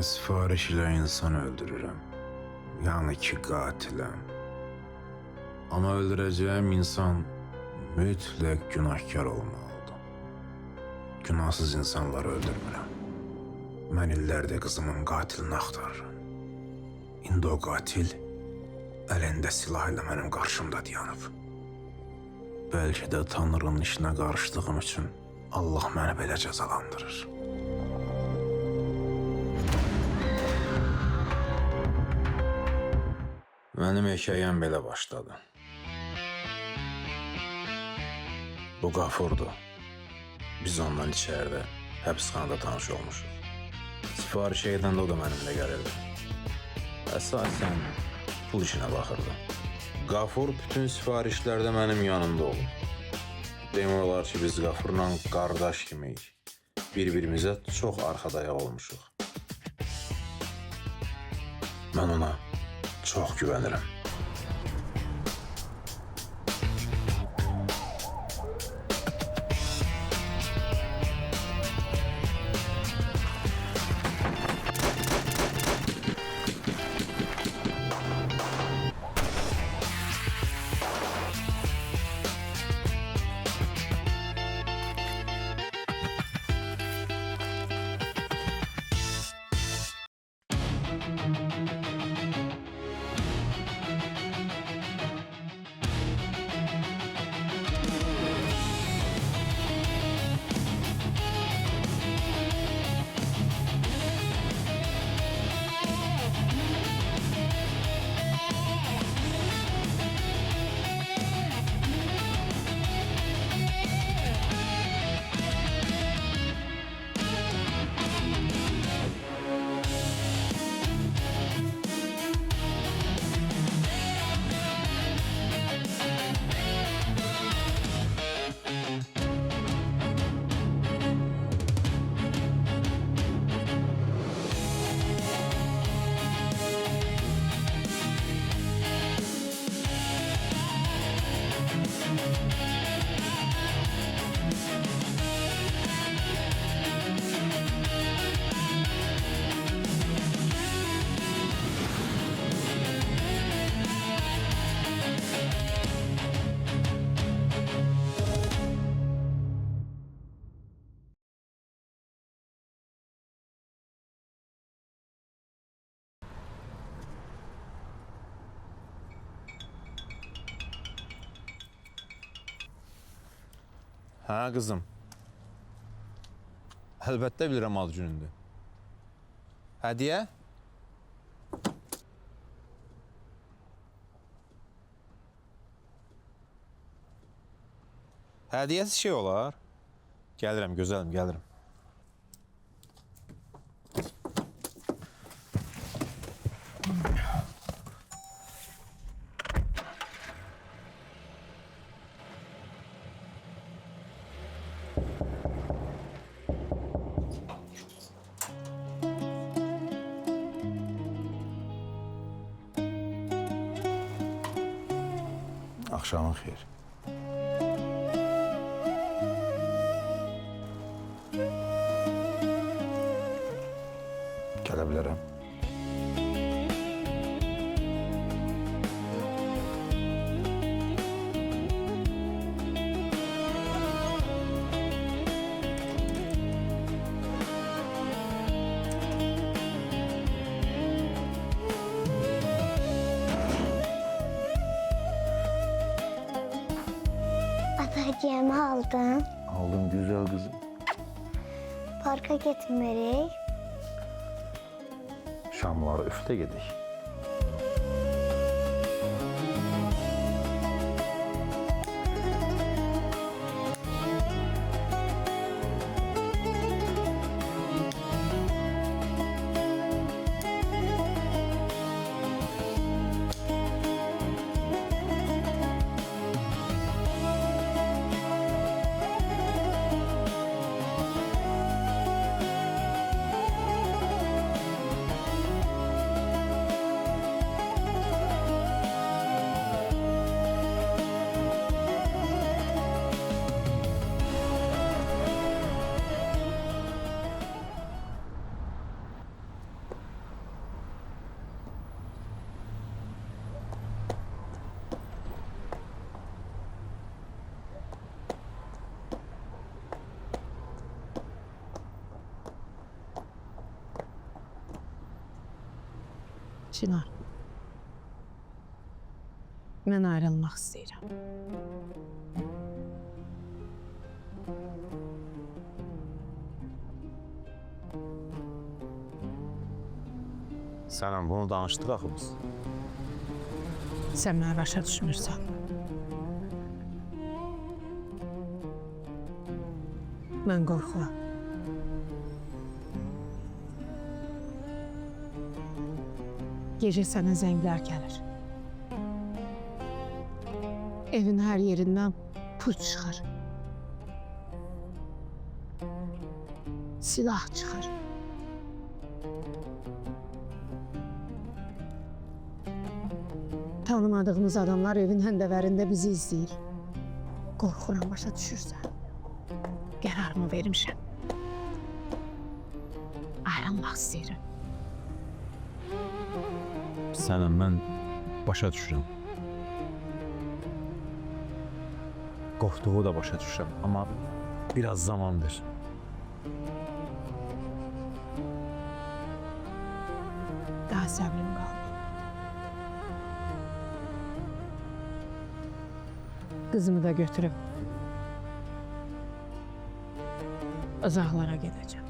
Mən sifariş ilə insan öldürürəm. Yəni ki, qatiləm. Amma öldürəcəyim insan mütləq günahkar olmalıdır. Günahsız insanları öldürmürəm. Mən illərdə qızımın qatilini axtarıram. İndi o qatil əlində silah ilə mənim qarşımda dayanıb. Bəlkə də Tanrının işinə qarışdığım üçün Allah məni belə cəzalandırır. Mənim hekayəm belə başladı. Bu Qafurdur. Biz ondan içəridə, həbsxanada tanış olmuşuq. Sifariş edəndə o da mənimlə gəlirdi. Əsasən pul işinə baxırdı. Qafur bütün sifarişlərdə mənim yanımda olub. Demək olar ki, biz Qafurla qardaş kimiyik. Bir-birimizə çox arxadayaq olmuşuq. Mən ona çox güvənirəm. Hə qızım. Əlbəttə bilirəm ad günündür. Hədiyyə? Hədiyyəsiz şey olar. Gəlirəm, gözəlim, gəlirəm. Axşamın xeyir. Gələ bilərəm. Hediyemi aldın. Aldım güzel kızım. Parka gitmeliyiz. Şamları üfte gidik. Çınar. Mən ayrılmaq istəyirəm. Sənə bunu danışdıq axı biz. Sən məni başa düşmürsən. Mən qorxuram. Gecə sənə zənglər gəlir. Evin hər yerindən pul çıxır. Silah çıxır. Tanımadığımız adamlar evin həndəvərində bizi izləyir. Qorxuram, başa düşürsən. Qərarımı vermişəm. Ayrılmaq istəyirəm. Sənə mən başa düşürəm. Qorxduğu da başa düşürəm, amma biraz zaman ver. Daha səbrim qaldı. Qızımı da götürüb uzaqlara gedəcəm.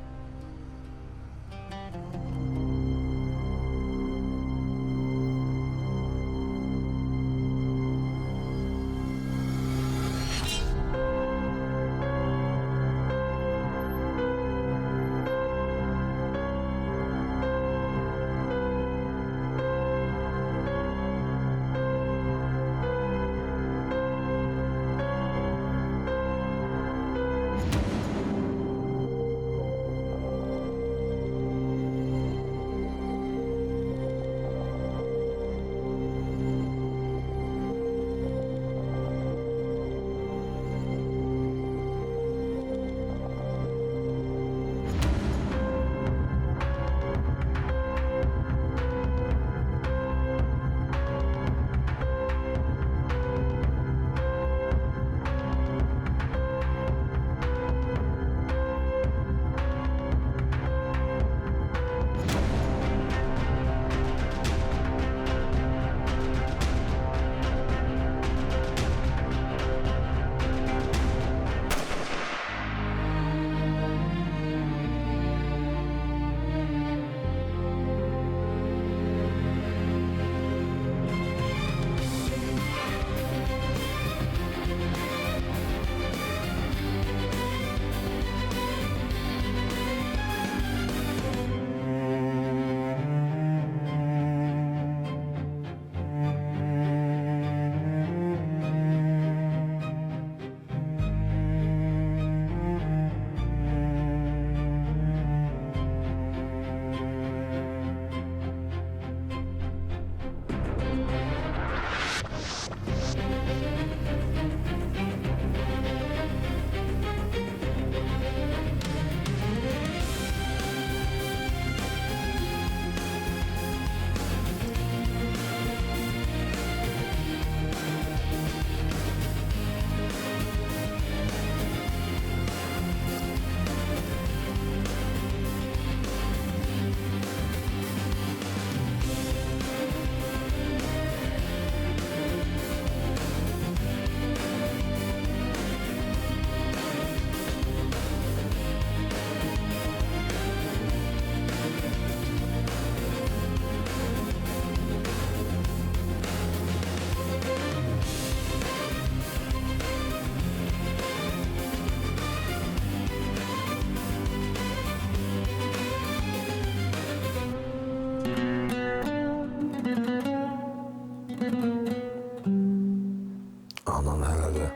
Anan hələ də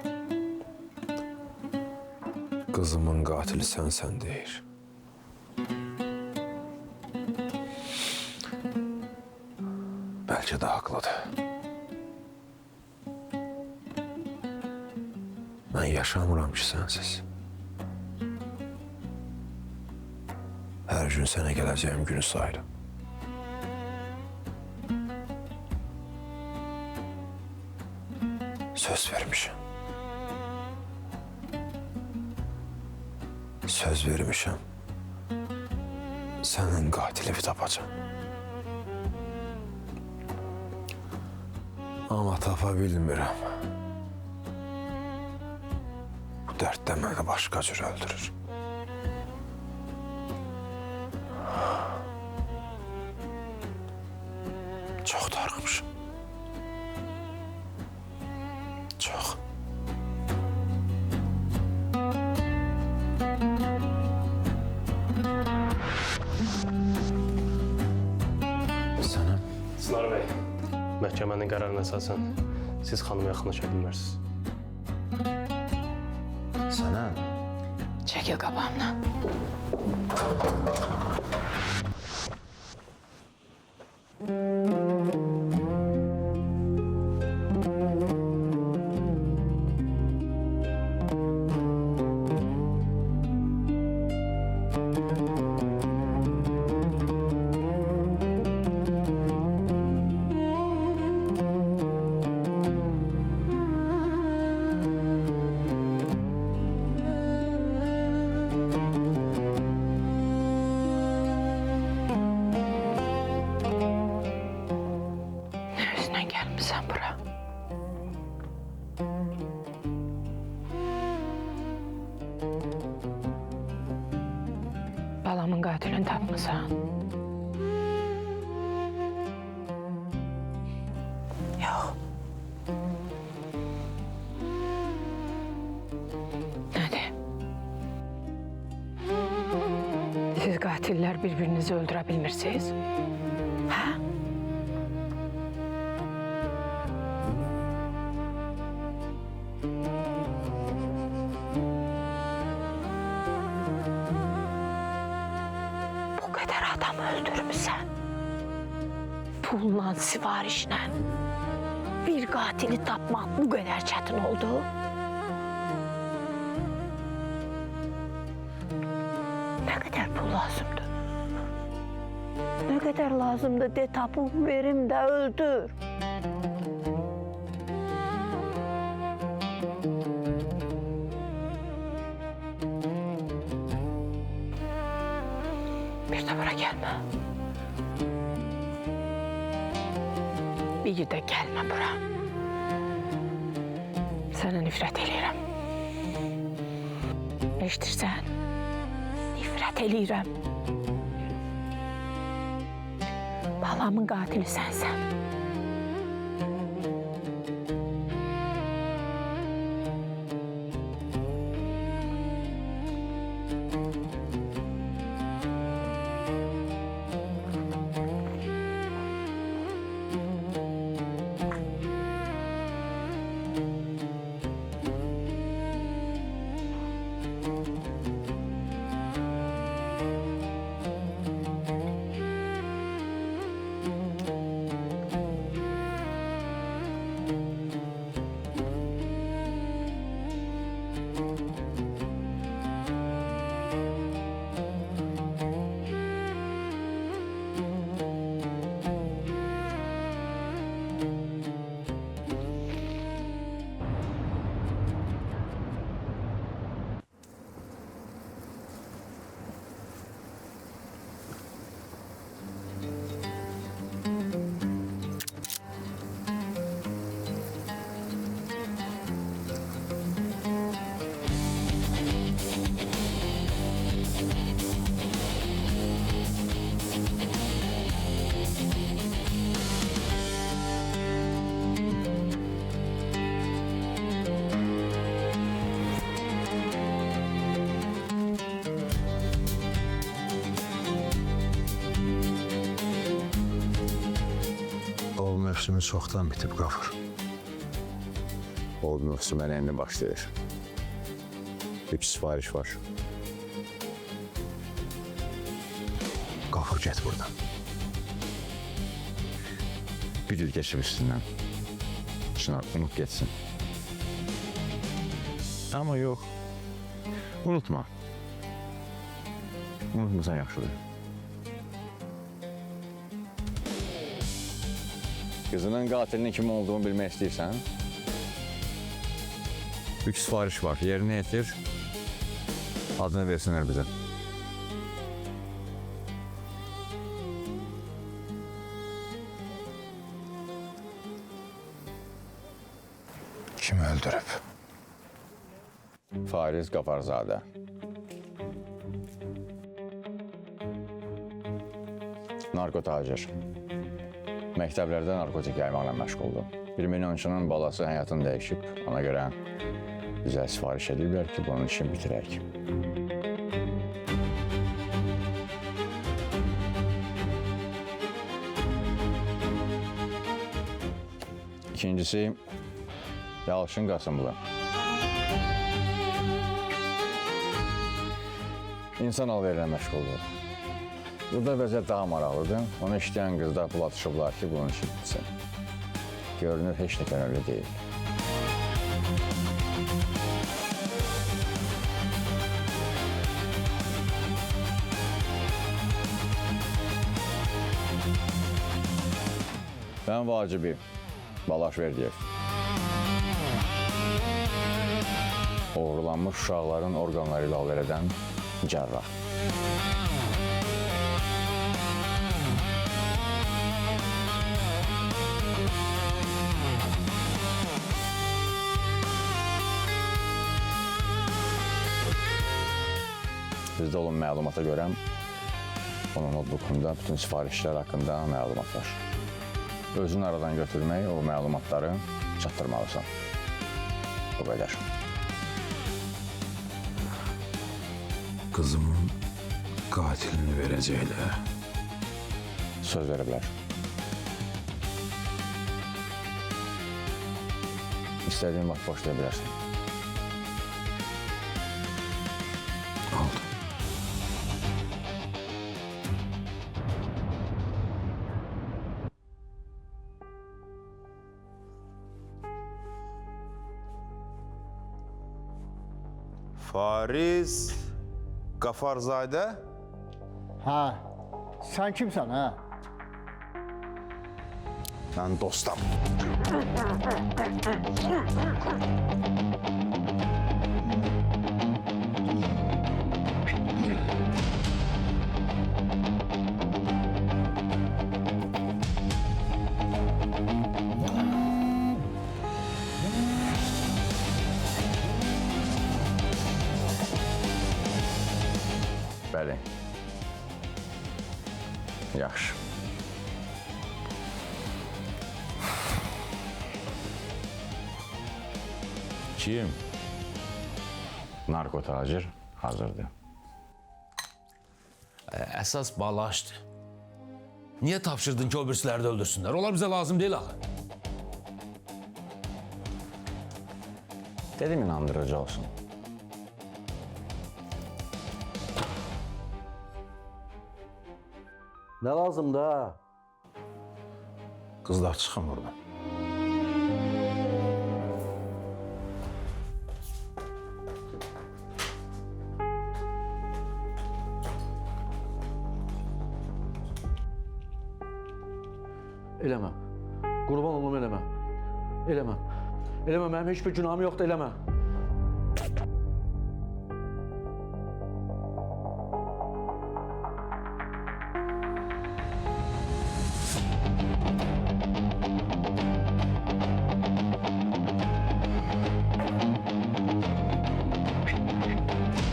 qızımın qatili sənsən deyir. Bəlkə də haqlıdır. Mən yaşamıram ki sənsiz. Hər gün sənə gələcəyim günü sayıram. Söz vermişim. Söz vermişim. Sənin qatilini tapacağım. Amma tapa bilmirəm. Bu dərd də məni başqa cür öldürür. Çox darıxmışım. Çox. Sənəm? Sınar bəy, məhkəmənin qərarına əsasən siz xanıma yaxınlaşa bilmərsiniz. Sənəm? Çekil qabağımdan. Neresinden gelmişsen bura? Balamın katilini tapmışsan. Yok. Hadi. Siz katiller birbirinizi öldürebilmirsiniz. Ha? Bu kadar adam öldürmüşsen, pulla, sivarişle bir katili tapmak bu kadar çetin oldu. Ne kadar pul lazımdı? Ne kadar lazımdı de tapıp verim de öldür. Bir de bura gelme. Bir de gelme bura. Sana nifret eləyirəm. Eşitirsən? Nifret eləyirəm. Balamın qatili sənsən. O mövsümü çoxdan bitib qafır. O mövsümə indi başlayır. Bir sifariş var. Qafur get buradan. Bir il geçib üstündən. Çınar, unut geçsin. Ama yok. Unutma. Unutmasan yaxşıdır. Kızının qatilinin kim olduğunu bilmək istəyirsən? 3 sifariş var. Yerinə yetir. Adını versinlər bizə. Kim öldürüp? Fariz Qafarzadə. Narkotacir. Məktəblərdə narkotik yaymaqla məşğuldur. Bir milyonçunun balası həyatını dəyişib, ona görə bizə sifariş ediblər ki, bunun işini bitirək. İkincisi, Yalçın Qasımlı. İnsan alverlə məşğuldur. Burada vəziyyət daha maraqlıdır. Onu işləyən qızlar pul atışıblar ki, bunun işi bitsin. Görünür, heç nə könüllü deyil. Mən vacibi Balaş Verdiyev. Oğurlanmış uşaqların orqanları ilə alver edən cərrah. Bizdə olan məlumata görə onun notebookunda bütün sifarişlər haqqında məlumat var. Özünü aradan götürmək, o məlumatları çatdırmalısan. Bu qədər. Kızımın katilini verəcəklər. Söz veriblər. İstədiyin vaxt başlaya bilərsən. Aldım. Fariz Qafarzadə. Hə, sən kimsən, hə? Mən dostam. Bəli. Yaxşı. Kim? Narkotacir hazırdır. Əsas Balaşdır. Niyə tapşırdın ki, o birisləri də öldürsünlər? Onlar bizə lazım deyil axı. Dedim inandırıcı olsun. Nə lazımdır, hə? Kızlar çıxın buradan. Eləmə. Qurban olum eləmə. Eləmə. Eləmə, mənim heç bir günahım yoxdur, eləmə.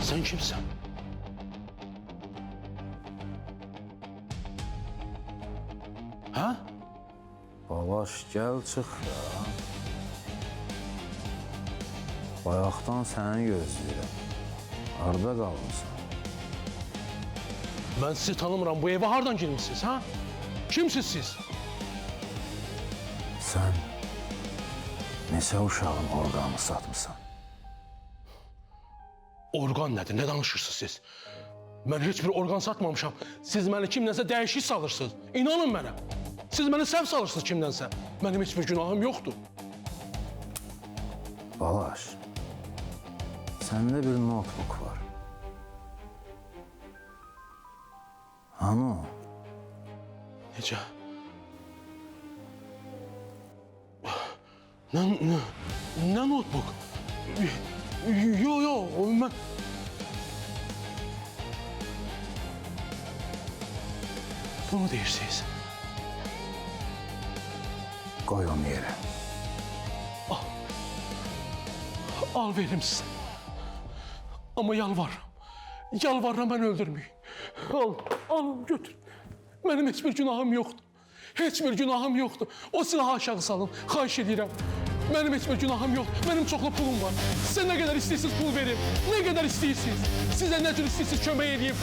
Sen kimsin? Ha? Balaş gel çıx ya. Bayaqdan səni gözləyirəm. Harda qalmısan? Ben sizi tanımıram. Bu eve hardan girmişsiniz, ha? Kimsiniz siz? Sən neçə uşağın orqanını satmısan? Organ nədir? Ne danışırsınız siz? Ben heç bir organ satmamışam. Siz məni kimdənsə dəyişik salırsınız. İnanın mənə. Siz məni səhv salırsınız kimdənsə. Mənim heç bir günahım yoxdur. Balaş, səndə bir notebook var. Hani o? Necə? Ne notebook? Yo, ben... Bunu deyirsiniz. Qoy onu yerə. Al verim size. Ama yalvarıram. Yalvarıram beni öldürmeyin. Al götür. Benim hiçbir günahım yoktu. Hiçbir günahım yoktu. O silahı aşağı salın. Xahiş edirəm. Benim hiçbir günahım yok. Benim çoklu pulum var. Size ne kadar istiyorsunuz pul verin. Ne kadar istiyorsunuz. Size ne tür istiyorsunuz kömək edeyim.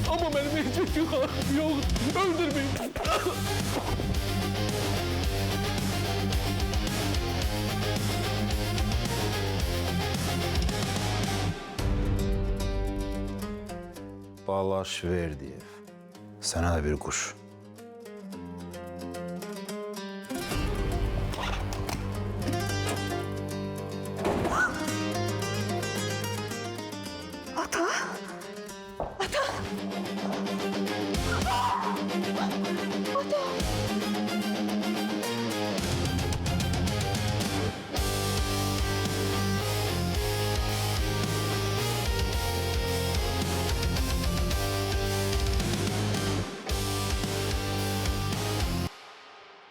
Ama benim hiçbir günahım yok. Öldürmeyin. Balaş Verdiyev. Sana da bir kuş.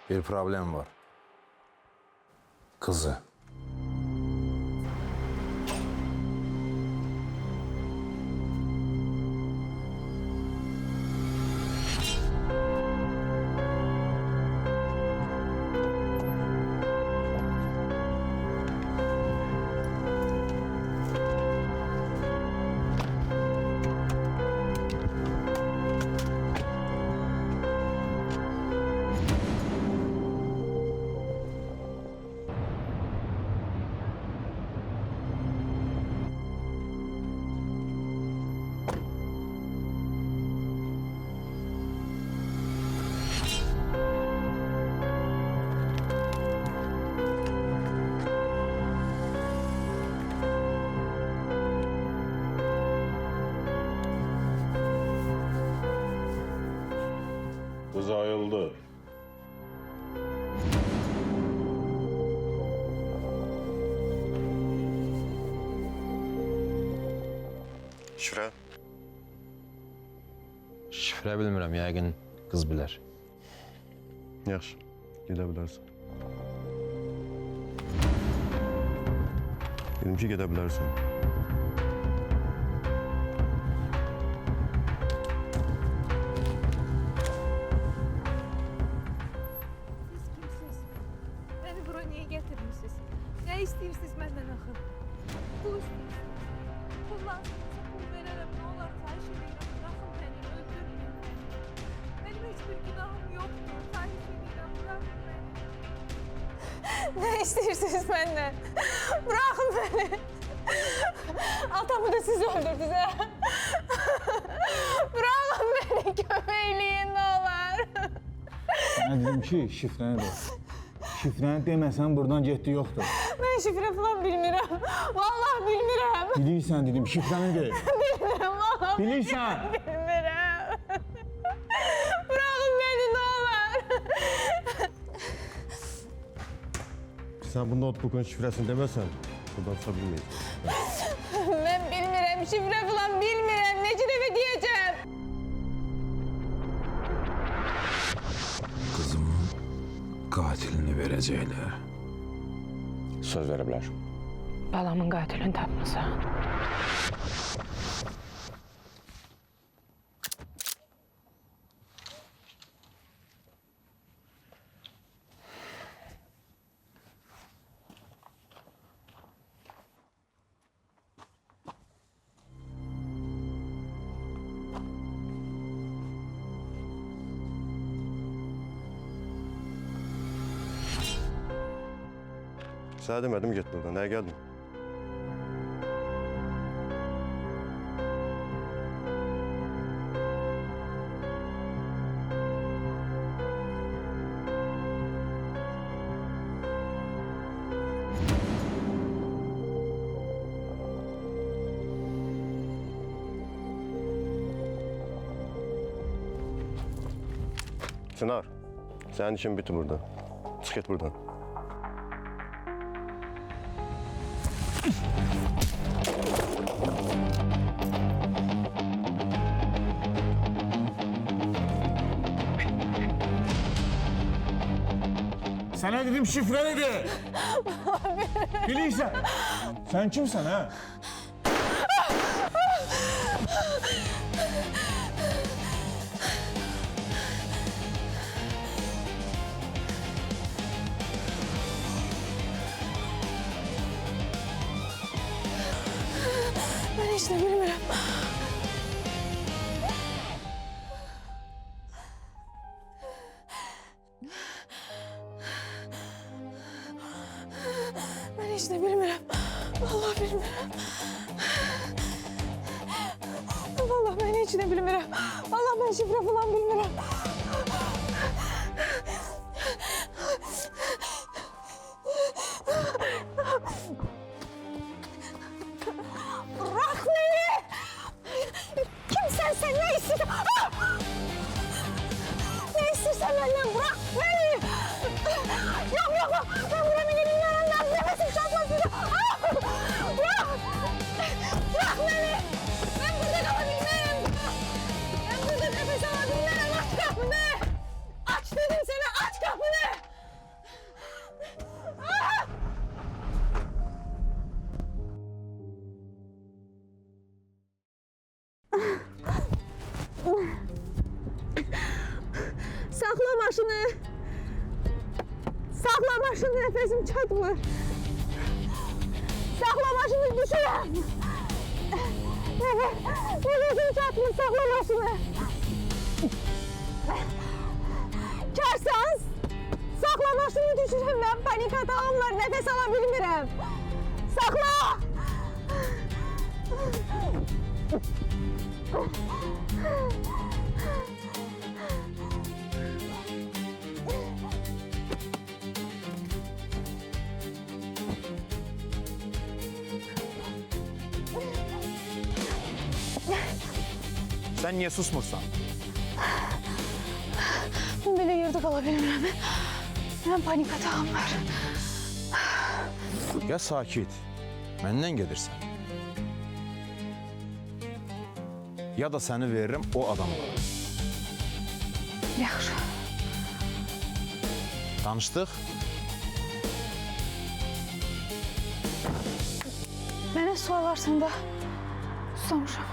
Bir problem var. Kızı. Kız ayıldı. Şifre? Şifre bilmirəm, yəqin qız bilər. Yaxşı, gedə bilərsən. Dedim ki, gedə bilərsən. Siz kimsiniz? Beni buraya niye getirmişsiniz? Ne istiyorsunuz benden axı? Pul istiyorsunuz. Kullansanıza pul veririm. Ne olur xahiş edirəm. Bırakın beni, öldürmeyin beni. Benim hiçbir günahım yoktu. Xahiş edirəm, bırakın beni. Ne istiyorsunuz benden? Bırakın beni. Atamı da siz öldürdünüz ha. Bırakın beni, köməkliyin ne olur. Mən dedim ki, şifrəni de. Şifrəni deməsən buradan getdi yoxdur. Ben şifre falan bilmirəm. Vallahi bilmirəm. Bilirsən dedim, şifrəni de. Bilmirəm, vallahi Bilirsən. bilmirəm. Bırakın beni ne olur. Sən bu notebookun şifrəsini deməsən, buradan çıxa bilməyəcək. Ben bilmirəm, şifre falan bilmirəm. Necə dəfə deyəcəm? Kızımın katilini verecekler. Söz veriblər. Balamın qatilini tapmısan. Sənə demədim get buradan, nəyə gəldin? Çınar, sənin işin bitti burada. Çıx get buradan. Sana dedim şifreni de. Bilirsen. Sen kimsin ha? Ben hiç de bilmiyorum. Ben hiç de bilmiyorum. Vallahi bilmiyorum. Vallahi ben hiç de bilmiyorum. Vallahi ben şifre falan bilmiyorum. Bırak beni! Kimsen sen ne istiyorsun? Ne istiyorsan benden bırak beni! Yok! Ben buranın elinden almam. Nefesim çarpmasın. Bırak! Bırak beni! Ben burada kalabilmem. Ben burada nefes alabilmem. Aç kapını! Aç dedim sana, aç kapını! Sakla başını. Sakla başını, nefesim çatmır. Sakla başını, düşürüm. Nefesim çatmır, sakla başını. Karsans, sakla başını, düşürüm. Ben panik atağım var, nefes alabilmirəm. Sakla! Sen niye susmursan? Belə yerdə qala bilmirəm. Mən panik atağım var. Ya sakit, məndən gedirsən. Ya da səni veririm o adamlara. Yaxşı. Danışdıq? Mənə su alarsın da susamışam.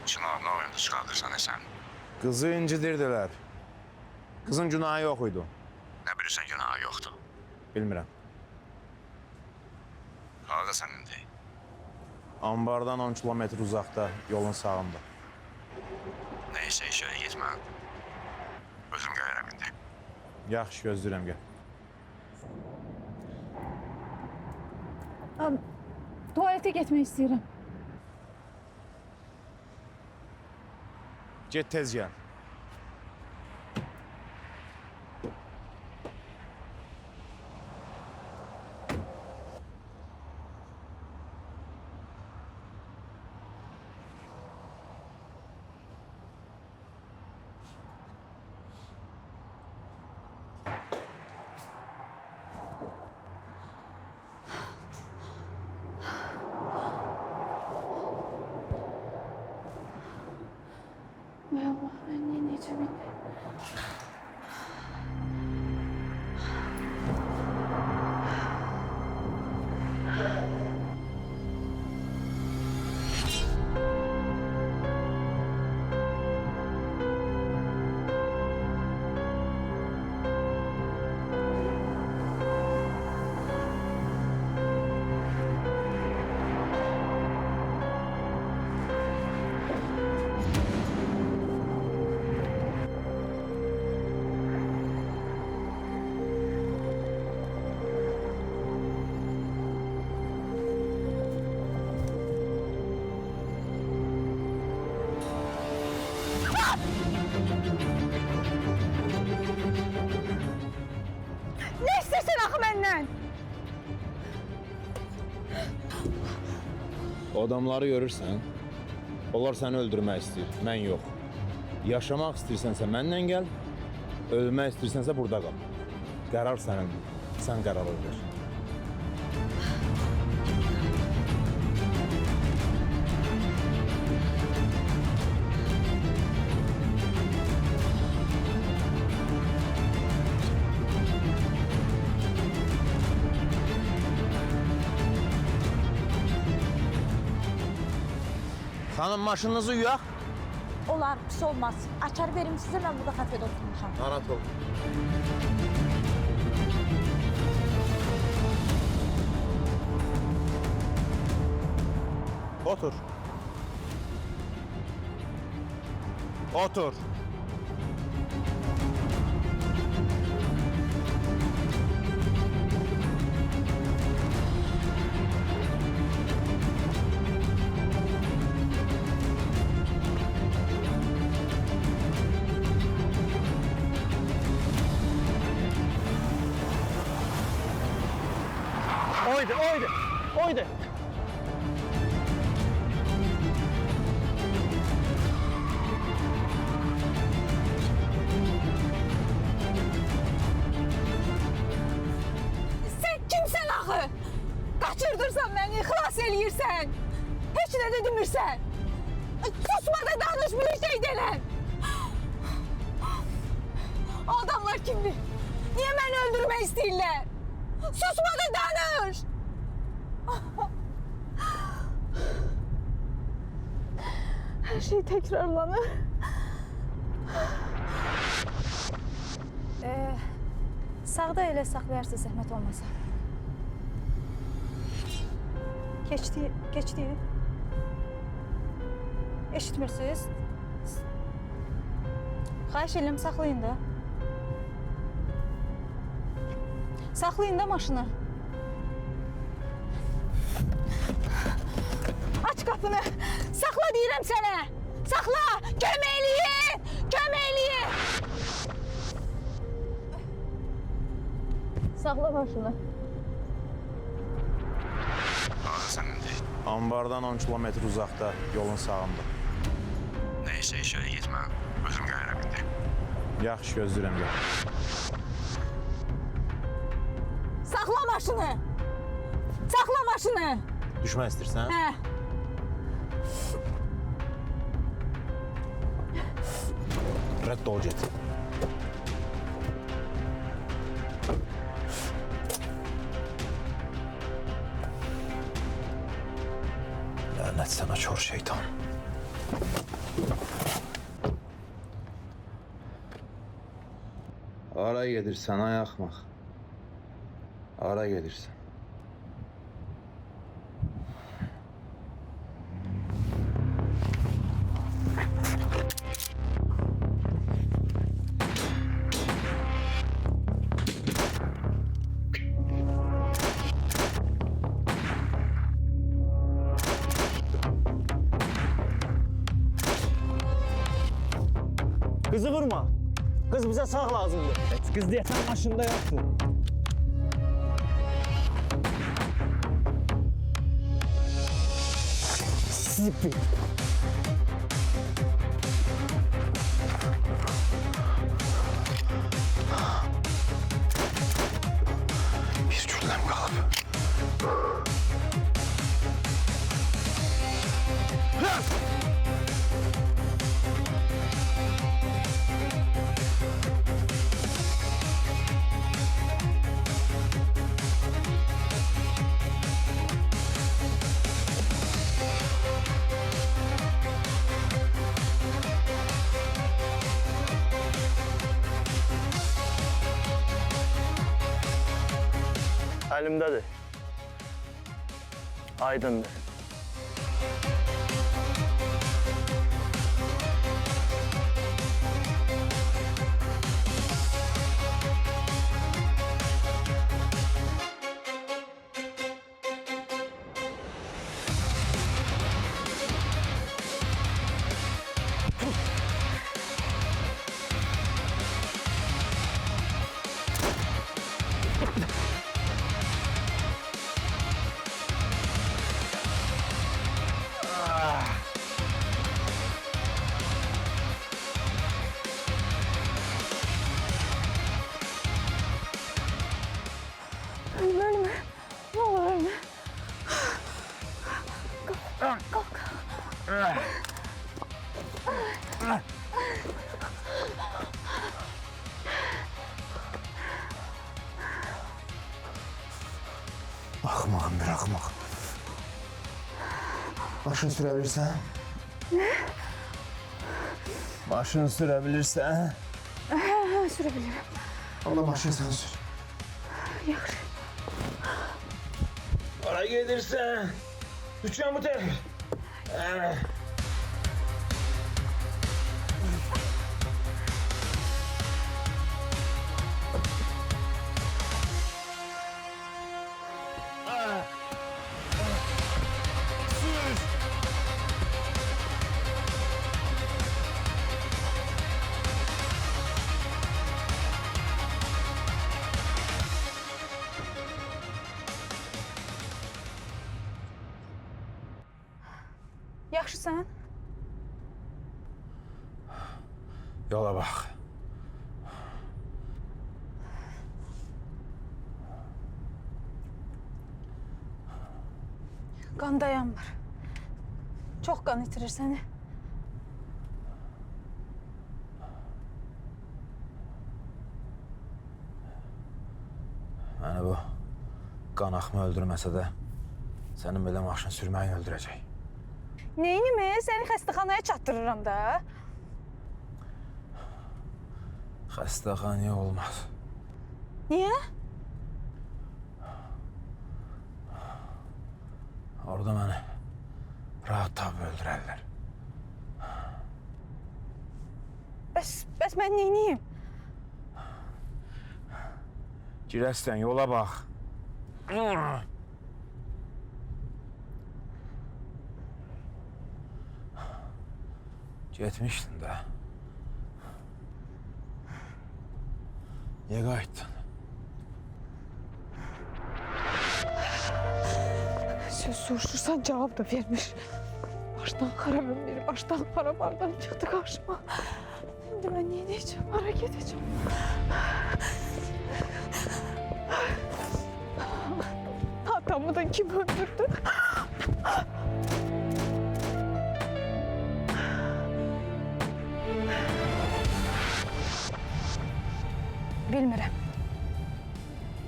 Çınar, ne oyunda çıkardırsan sen? Qızı incidirdilər. Qızın günahı yox idi. Ne bilirsen günahı yoktu. Bilmirəm. Harada senin değil. Ambardan 10 kilometr uzaqda, yolun sağında. Neyse işe gitme. Özüm gelirim indi. Yaxşı, gözləyirəm, gəl. Tuvalete getmək istəyirəm. Get tez gəl. Ay Allah, ben ne diyeceğim indi? O adamları görürsən, onlar səni öldürmək istəyir, mən yox. Yaşamaq istəyirsənsə mənlə gəl, ölmək istəyirsənsə burada qal. Qərar sənindir, sən qərarı ver. Xanım, maşınınızı yuyaq. Olar, pis olmaz. Açar verim sizə, mən burada kafede oturmuşam. Narahat ol. Otur. Otur. Oydu, oydu, oydu. Sen kimsen axı? Kaçırdırsan beni, xilas eləyirsən. Heç nə də demirsən. Susma da danış, bir şey denən. O adamlar kimdir? Niye beni öldürmək istəyirlər? Susma da danış. Her şey tekrarlanır. Sağda elə saxlayarsın zəhmət olmasa. Geçti. Eşitmirsiniz? Xahiş edirəm, saxlayın da. Saxlayın da maşını. Aç qapını. Saxla deyirəm sənə. Saxla. Köməkliyin. Köməkliyin. Saxla maşını. Ambardan 10 kilometr uzaqda, yolun sağında. Neyse işe gitme. Özüm gayrı bildim. Yaxşı, gözləyirəm, gəl. Saxla maşını. Saxla maşını. Düşmək istəyirsən? Hə. Rədd ol, get. Lənət sənə kör şeytan. Hara gedirsən, ay axmaq? Hara gedirsən? Kızı vurma. Kız bize sağ lazımdı. Kız diye sen maşında yoktu. Sipi. Bir cümlem qalıb. Elimdedir. Aydındır. Axmağım bir axmaq. Maşın sürə bilirsən? Nə? Maşın sürə bilirsən? Hə, sürə bilirəm. Allah maşın sən sür. Yaxşı. Oraya gedirsən. Düşən bu tərəf. Yaxşısan? Yola bax. Qan dayanmır. Çox qan itirir səni. Məni bu qan axma öldürməsə də sənin belə maşın sürməyin öldürəcək. Neyini səni xəstəxanaya çatdırıram da. Xəstəxanaya olmaz. Niyə? Orada məni rahat tapıb öldürərlər. Bəs mən neyniyim? Girəsən yola bax. Getmişdin də. Niyə qayıtdın? Söz soruşursan cevap da vermiş. Baştan xarabım biri, baştan xarabardan çıktı karşıma. Şimdi ben niye diyeceğim, hareket edeceğim. Atamı da kim öldürdü? Bilmirəm.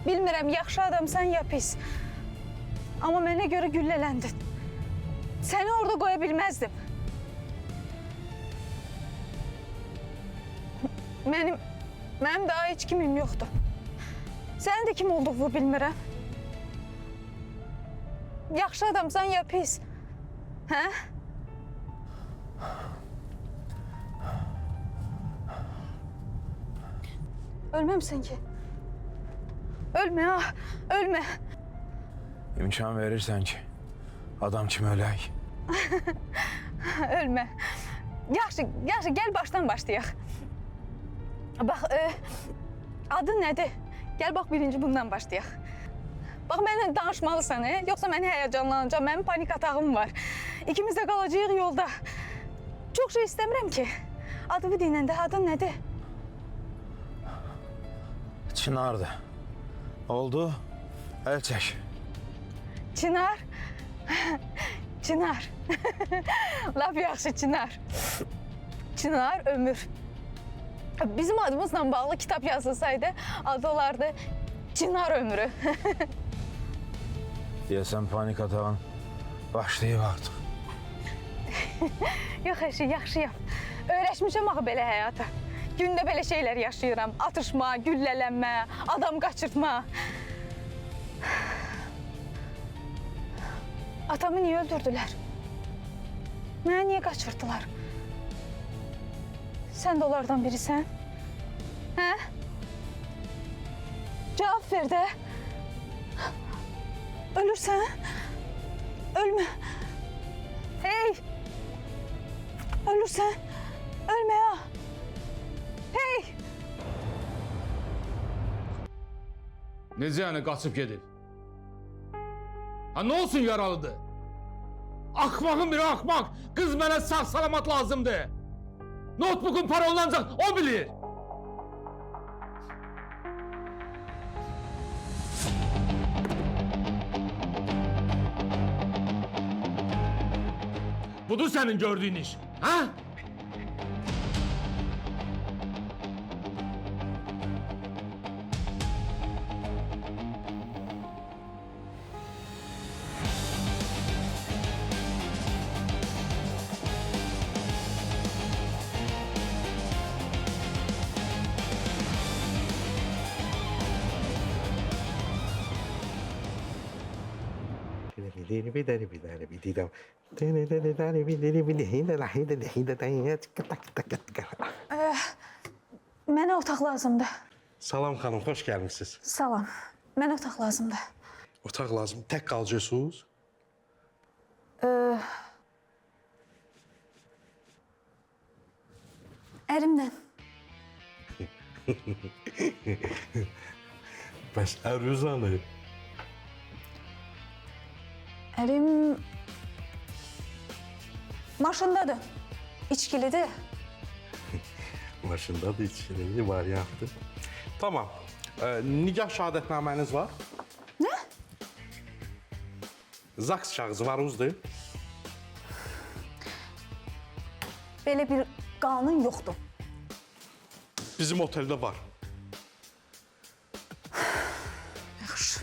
Bilmirəm, yaxşı adamsan ya pis. Ama mənə görə güllələndin. Səni orada qoya bilməzdim. Mənim daha heç kimim yoxdur. Sənin də kim olduğunu bilmirəm. Yaxşı adamsan ya pis? Hə? Ölməmsən ki. Ölmə ha, ölmə. İmkan verirsən ki, adam kimi ölək. Ölmə. Yaxşı, gəl başdan başlayaq. Bax, adın nədir? Gəl bax birinci bundan başlayaq. Bax, mənlə danışmalısan, yoxsa mən həyəcanlanacağım, mənim panik atağım var. İkimiz də qalacağıq yolda. Çox şey istəmirəm ki. Adımı dinləndə, adın nədir? Çınardı. Oldu, əl çək. Çınar. Çınar. Laf yaxşı Çınar. Çınar Ömür. Bizim adımızla bağlı kitap yazılsaydı adı olardı Çınar Ömrü. Deyəsən panik atağın başlayıb artıq. Yox əşi, yaxşıyam. Öyrəşmişəm axı belə həyata. Gündə belə şeylər yaşayıram. Atışma, güllələnmə, adam qaçırtma. Atamı niyə öldürdülər? Mənə niyə qaçırtdılar? Sən də onlardan birisən? Hə? Cavab ver də. Ölürsən? Ölmə. Hey! Ölürsən? Ölmə ya. Hey! Necə yəni qaçıb gedib? Ha nə olsun yaralıdır? Axmağın biri axmaq. Qız mənə sağ salamat lazımdır. Notebook'un parolunu ancaq o bilir. Budur senin gördüğün iş. Ha? Mənə otaq lazımdır. Salam xanım, xoş gəlmisiniz. Salam. Mənə otaq lazımdır. Otaq lazım. Tək qalacaqsınız? Ərimlə. Bəs ərüzanı? Ərim maşındadır. İçkilidir. Maşındadır, içkili variantdır. Tamam. Nigah şəhadətnaməniz var? Nə? Zaks kağızı var uzdur. Belə bir qanun yoxdur. Bizim oteldə var. Yaxşı.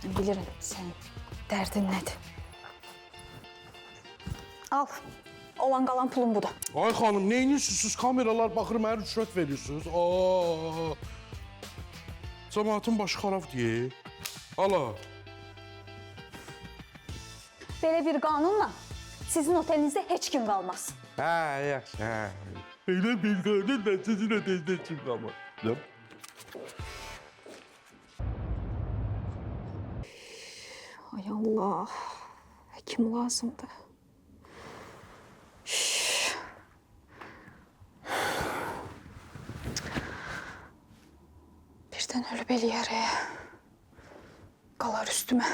Mən bilirəm sənin dərdin nədir. Al. Olan qalan pulum budur. Ay xanım, neyinirsiniz? Siz kameralar baxır, mənə rüşvət verirsiniz. Cəmaatın başı xarab deyil. Ala. Belə bir qanunla sizin otelinizdə heç kim qalmaz. Hə, yaxşı, hə. Elə bir qanun da sizin otelinizdə kim qalmaz. Ay Allah. Həkim lazımdır. Birdən ölüb eləyərək. Qalar üstümə.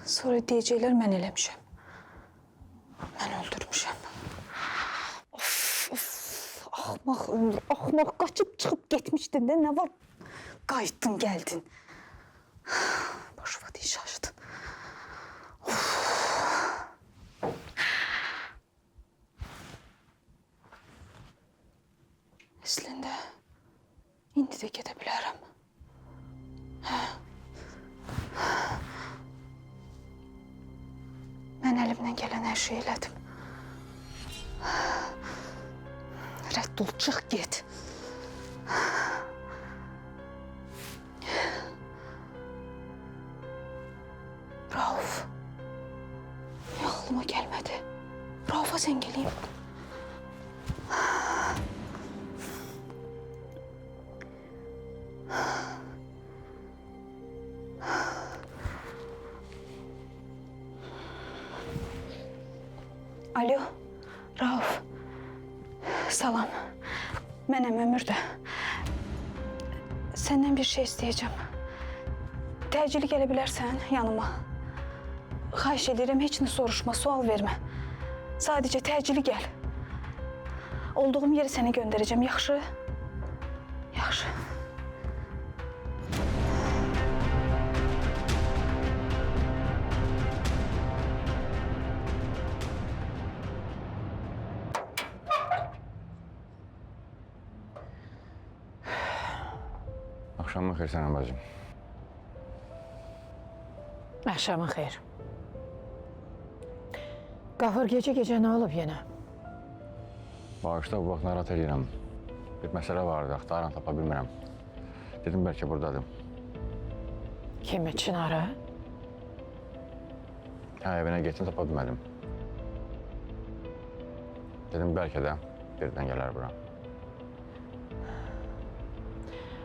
Sonra deyəcəklər mən eləmişəm. Mən öldürmüşəm. Of, of. Axmaq ömür, axmaq. Qaçıb çıxıb getmişdin də nə var? Qayıtdın, gəldin. Başıma deyiş açdın. Əslində, indi də gedə bilərəm. Mən əlimdən gələn hər şey elədim. Rədd ol, çıx, get. Rauf. Niyə ağlıma gəlmədi? Raufa zəng eləyim. Alo, Rauf. Salam. Mənəm Ömür də. Səndən bir şey istəyəcəm. Təcili gələ bilərsən yanıma. Xahiş edirəm, heç nə soruşma, sual vermə. Sadəcə təcili gəl. Olduğum yeri sənə göndərəcəm, yaxşı? Yaxşı. Axşamın xeyir sənə bacım. Axşamın xeyir. Qafur gecə nə olub yenə? Bağışda bu vaxt narahat edirəm. Bir məsələ vardı, axtarıram, tapa bilmirəm. Dedim bəlkə buradadır. Kimi, Çınarı? Hə, evinə getdim, tapa bilmədim. Dedim bəlkə də birdən gələr bura.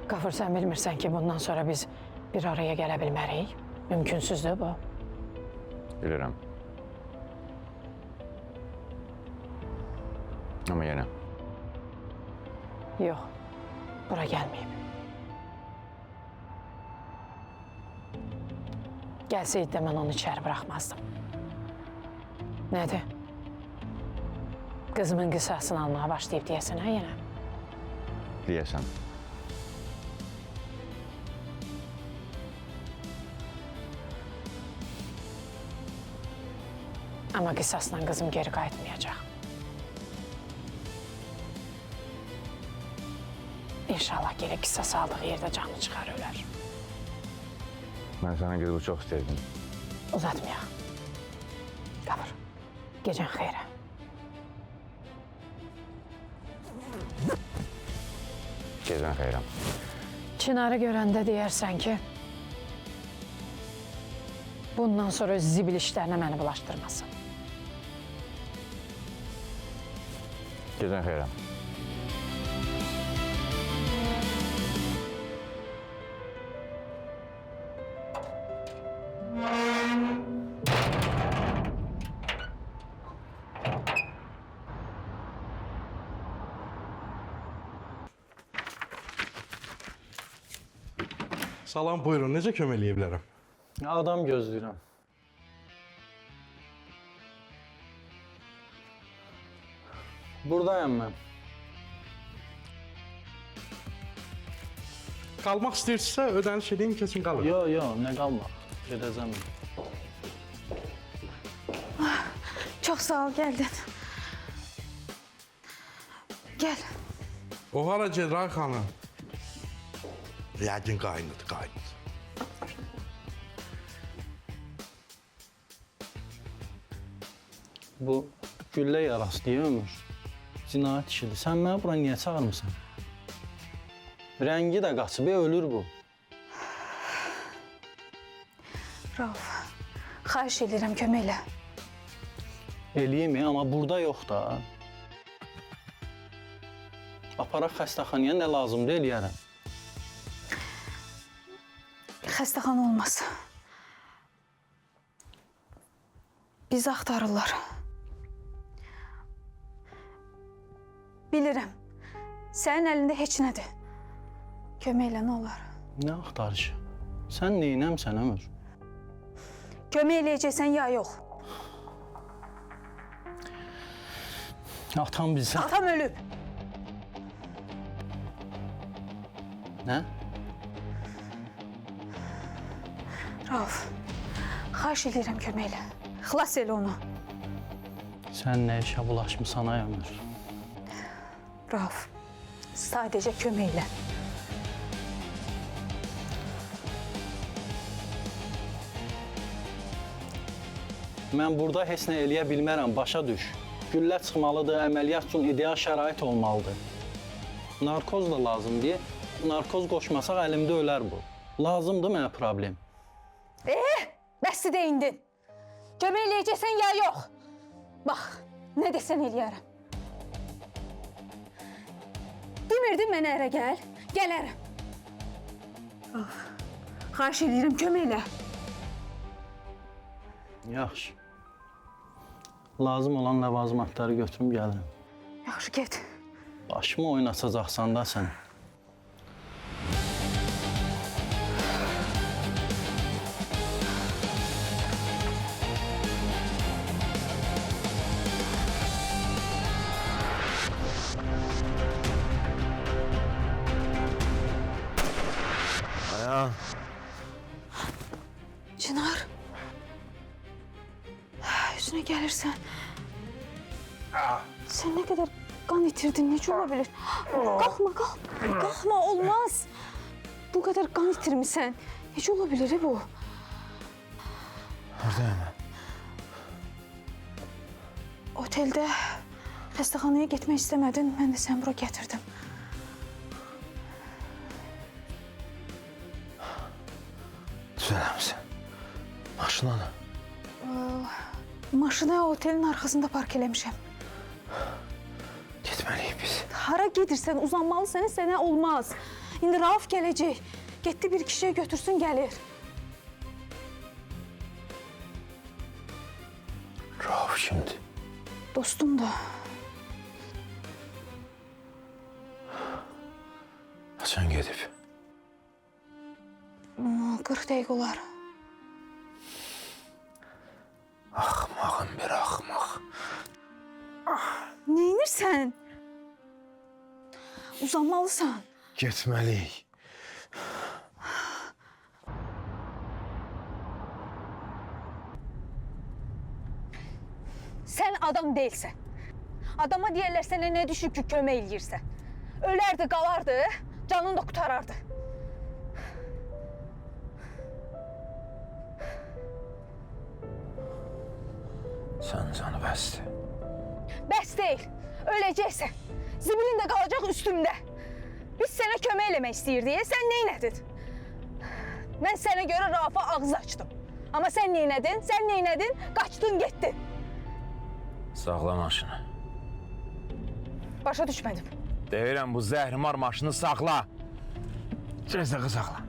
Qafur, sən bilmirsən ki, bundan sonra biz bir araya gələ bilmərik. Mümkünsüzdür bu. Bilirəm. Amma yenə. Yox, bura gəlməyib. Gəlsəydi də mən onu içəri buraxmazdım. Nədir? Qızımın qisasını almağa başlayıb deyəsən, hə yenə? Deyəsən. Ama qisasla qızım geri qayıtmayacaq. İnşallah geri qisas aldığı yerdə canı çıxar ölər. Mən sənə qızı çox istəyirdim. Uzatmayaq. Qafur, gecən xeyrə. Gecən xeyrəm. Çınarı görəndə deyərsən ki, bundan sonra öz zibil işlərinə məni bulaşdırmasın. Gecən xeyrəm. Salam, buyurun. Necə kömək eləyə bilərəm? Adam gözləyirəm. Buradayım mən. Qalmaq istəyirsinizsə, ödəniş edeyim, keçin qalın. Yo, nə qalma. Gedəcəm. Çok sağ ol, geldin. Gel. O hara Cedray xanım? Yəqin qaynıdı. Bu güllə yarası deyə ömür. Cinayət işidir. Sən məni bura niyə çağırmısan? Rəngi də qaçıb, ölür bu. Rauf, xahiş edirəm, kömək elə. Eləyim, amma burada yox da. Aparaq xəstəxanaya nə lazımdır eləyərəm. Xəstəxana olmaz. Bizi axtarırlar. Bilirəm. Sənin əlində heç nədir. Kömək elə, nə olar? Nə axtarışı? Sən neynəmsən ömür? Kömək eləyəcəksən ya yox? Atam bizə... Atam ölüb. Nə? Rauf, xahiş edirəm, kömək elə. Xilas elə onu. Sən nə işə bulaşmısan ay ömür? Rauf, sadəcə kömək elə. Mən burada heç nə eləyə bilmərəm, başa düş. Güllə çıxmalıdır, əməliyyat üçün ideal şərait olmalıdır. Narkoz da lazımdır. Narkoz qoşmasaq əlimdə ölər bu. Lazımdır mənə problem. Bəsdi də indin. Kömək eləyəcəksən ya yox? Bax, nə desən eləyərəm. Demirdin mənə ərə gəl, gələrəm. Of, xahiş edirəm, kömək elə. Yaxşı. Lazım olan ləvazimatları götürüm gəlirəm. Yaxşı, get. Başımı oynatacaqsan da sən. Aya, Çınar. Üstüne gelirsen. Sen ne kadar kan itirdin, necə ola bilir? Kalkma, kalkma, olmaz. Bu kadar kan itirmişsən. Necə ola bilir bu? buradayım. Otelde xəstəxanaya getmək istəmədin, mən də səni bura gətirdim. Düzələmsin. Maşınanı. Maşını otelin arxasında park eləmişəm. Getməliyik biz. Hara gedirsən, uzanmalısan, sənə olmaz. İndi Rauf gələcək. Getdi bir kişiyə götürsün, gəlir. Rauf kimdir? Dostumdur. Haçan gedib? 40 dəqiqə olar. Axmağın bir axmaq. Neynirsən? Uzanmalısan. Getməliyik. adam değilsən. Adama deyərlər sənə nə düşür ki, kömək eləyirsən. Ölərdi, qalardı, canını da qutarardı. Sən canı bəsdir. Bəs deyil, öləcəksən. Zibilin də qalacaq üstümdə. Biz sənə kömək eləmək istəyirdik, sən neynədin? Mən sənə görə Rafa ağız açdım. Amma sən neynədin? Sən neynədin? Qaçdın, getdin. Saxla maşını. Başa düşmədim. Deyirəm bu zəhrimar maşını saxla. Cəzəqı saxla.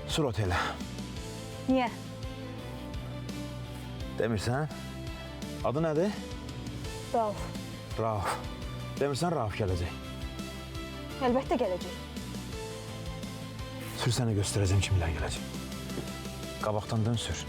Sür otelə. Niyə? Demirsən? Adı nədir? Rauf. Rauf. Demirsən Rauf gələcək. Əlbəttə gələcək. Sür sənə göstərəcəm kimlər gələcək. Qabaqdan dön sür.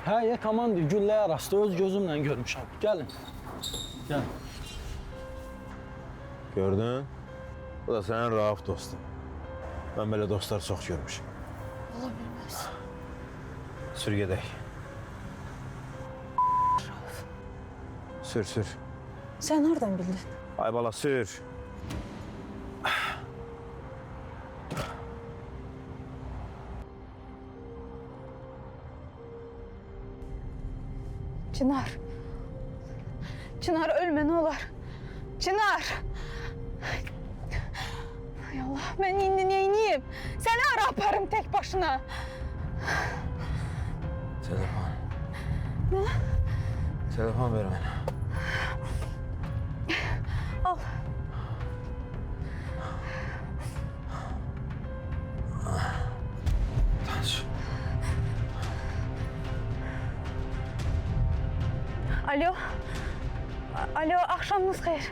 Hə, komandir, güllə arası öz gözümlə görmüşəm. Gəlin. Gəl. Gördün? Bu da sənin Rauf dostun. Mən belə dostlar çox görmüşəm. Ola bilməz. Sür gedək. Sür, sür. Sən hardan bildin? Ay bala, sür. Çınar. Çınar ölme ne olur. Çınar. Ay Allah, ben indi neyniyim? Seni ara aparım tek başına. Telefon. Ne? Telefon ver mənə. Al. Tanış. Alo. Alo, akşamınız hayır.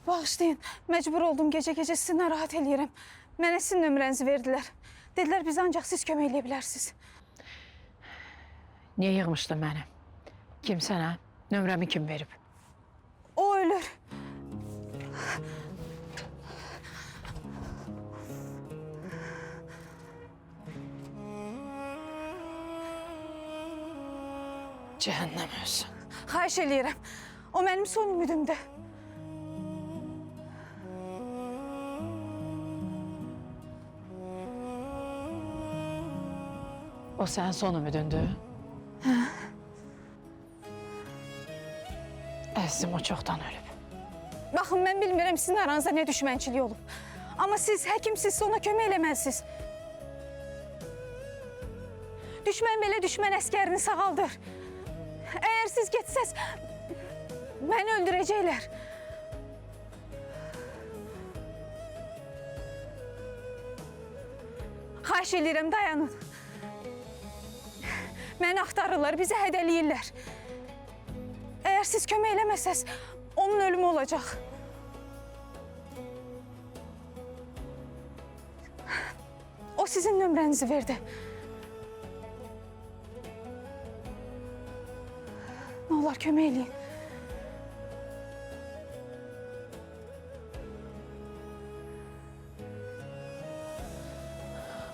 Bağışlayın, məcbur oldum gecə-gecə sizi narahat eləyirəm. Mənə sizin nömrənizi verdilər. Dedilər, biz ancaq siz kömək eləyə bilərsiniz. Niyə yığmışdın məni? Kim sənə? Nömrəmi kim verib? O ölür. Cəhənnəm ölsün. Xahiş eləyirəm. O mənim son ümidimdir. O sənin son ümidindür? Əzizim o çoxdan ölüb. Baxın, mən bilmirəm sizin aranızda nə düşmənçilik olub. Amma siz həkimsiniz, ona kömək eləməlisiniz. Düşmən belə düşmən əskərini sağaldır. Əgər siz getsəz, məni öldürəcəklər. Xahiş eləyirəm, dayanın. Məni axtarırlar, bizi hədələyirlər. Əgər siz kömək eləməsəz, onun ölümü olacaq. O sizin nömrənizi verdi. Nə olar, kömək eləyin.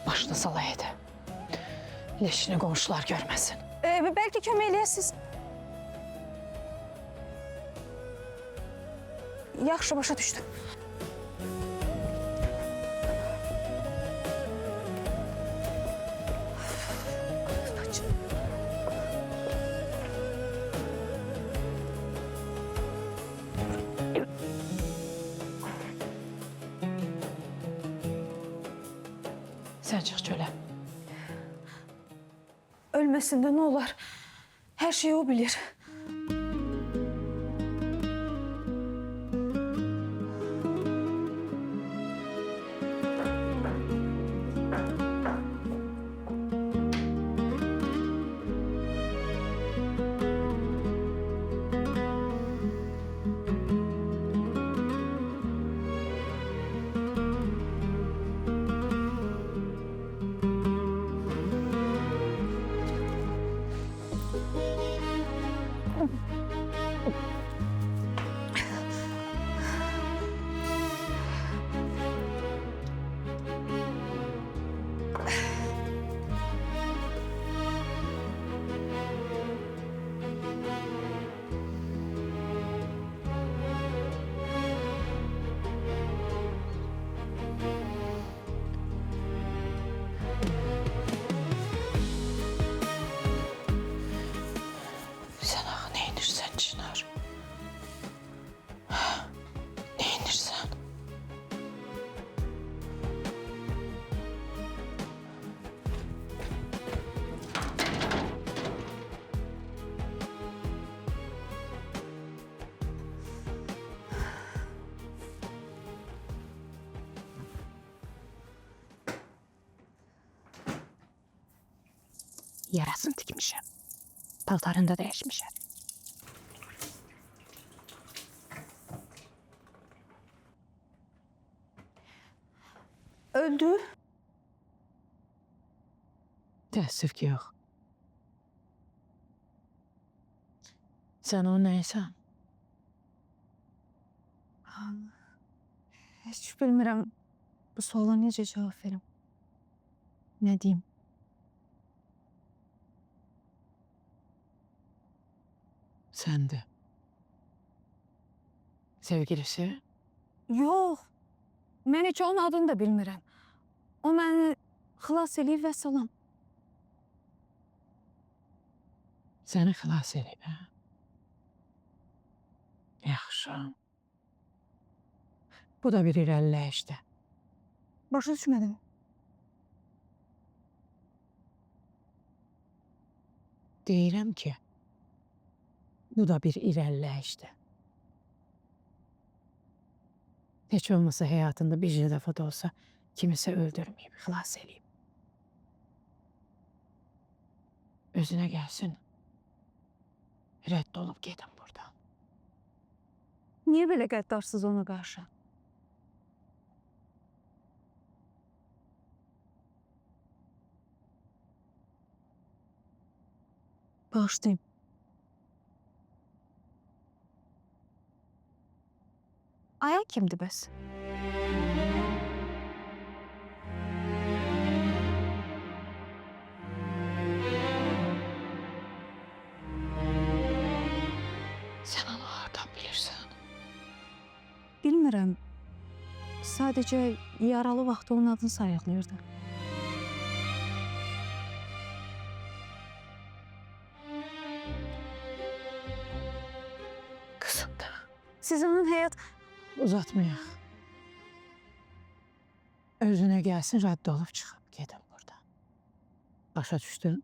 Başını salaydı. Leşini qonşular görməsin. Bəlkə kömək eləyəsiniz. Yaxşı, başa düşdüm. Sən çıx çölə. Ölməsin də nə olar. Her şeyi o bilir. Sen ağa ne inirsen Çınar? Ne inirsen? Yarasını tikmişim. Paltarını da değişmişim. Öldü. Təəssüf ki, yox. Sən o nəysən? Heç bilmirəm bu suala necə cavab verim. Nə deyim? Səndir. Sevgilisi? Yox. Mən heç onun adını da bilmirəm. O məni xilas eləyib və salam. Səni xilas edib, hə? Yaxşı. Bu da bir irəliləyişdir. Başa düşmədim. Deyirəm ki, bu da bir irəliləyişdir. Heç olmasa həyatında bir dəfə də olsa kimisə öldürməyib, xilas eləyib. Özünə gəlsin. Rədd olub gedin buradan. Niyə belə qəddarsız ona qarşı? Bağışlayın. Aya kimdi bəs? Sən onu hardan bilirsən? Bilmirəm. Sadəcə yaralı vaxtı onun adını sayıqlayırdı. Qızındır. Siz onun həyat... Uzatmayaq. Özünə gəlsin, rədd olub çıxıb gedin buradan. Başa düşdün?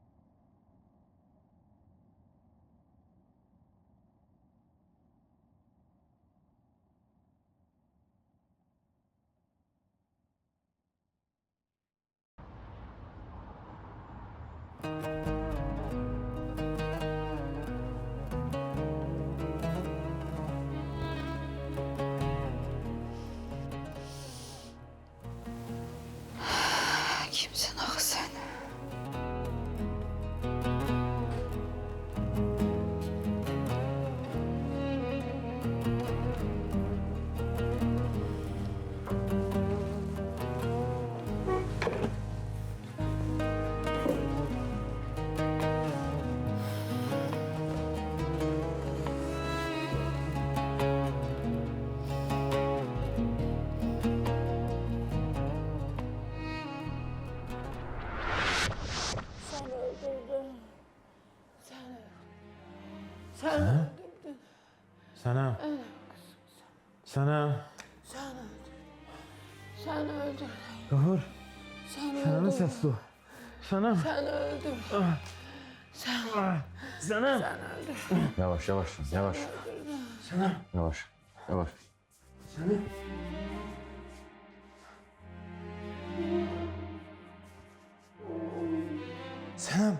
Kimsin axı sən? Sana. Sana. Sen öldürdün. Gafur. Sen Sana sesli. Sana. Sen öldürdün. Sen. Senem. Yavaş yavaş yavaş. Senem. Yavaş yavaş. Senem. Senem.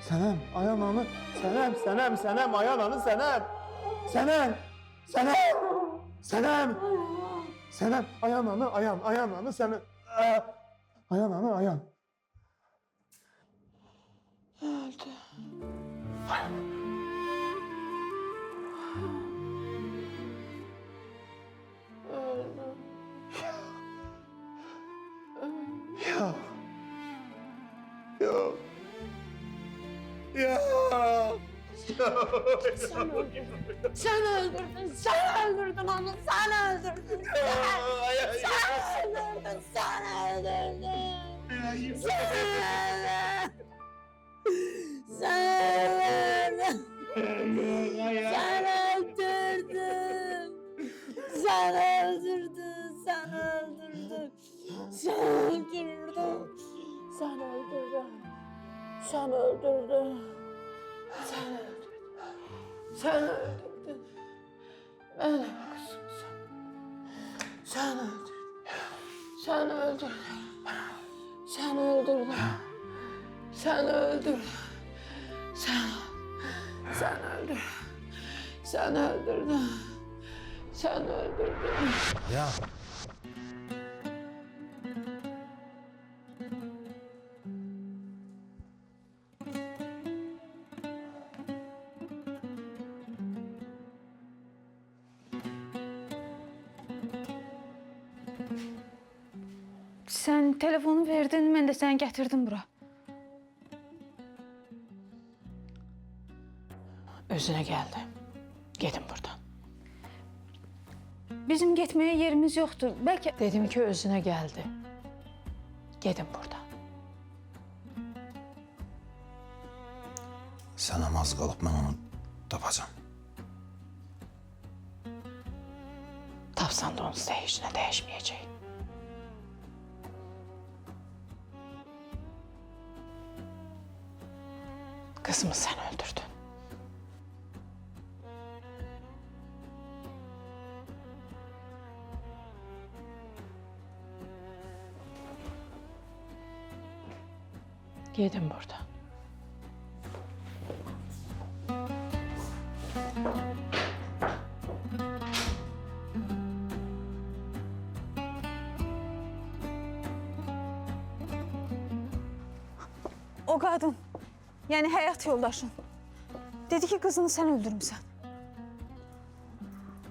Senem, ayağını. Senem, ayağını, Senem. Senem. Senem, ayağını, Senem. Ayağını. Sen öldürdün onu, sen öldürdün. Sen öldürdün. Sen öldürdün. Ya. Sen telefonu verdin, mən də səni gətirdim bura. Özüne geldi. Gidin buradan. Bizim getməyə yerimiz yoxdur. Bəlkə Dedim ki özüne geldi. Gidin buradan. Sənəm az qalıb, mən onu tapacağım. Tapsan da onun istəyişinə değişmeyecek. Kızımı sen öldürdün. Gidin buradan. o qadın, yəni həyat yoldaşın, dedi ki kızını sen öldürmüsən.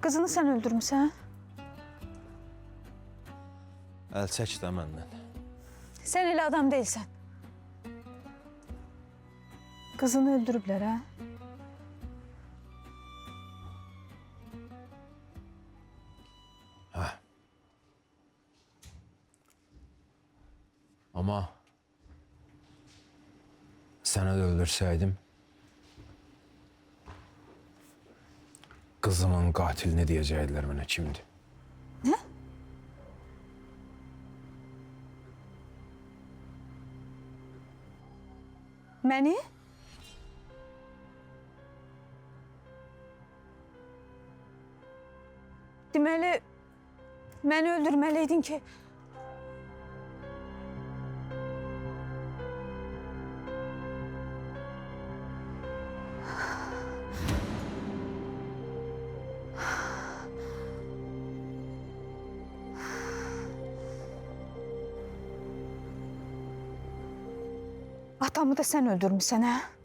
Kızını sen öldürmüsən. Əl çək də məndən. Sen elə adam değilsən. Kızını öldürüblər, ha? Hə. Amma səni də öldürsəydim, kızımın qatilini deyəcəkdilər mənə kimdir? Ne? Məni? Deməli, məni öldürməliydin ki... Atamı da sen öldürmüşsən, ha?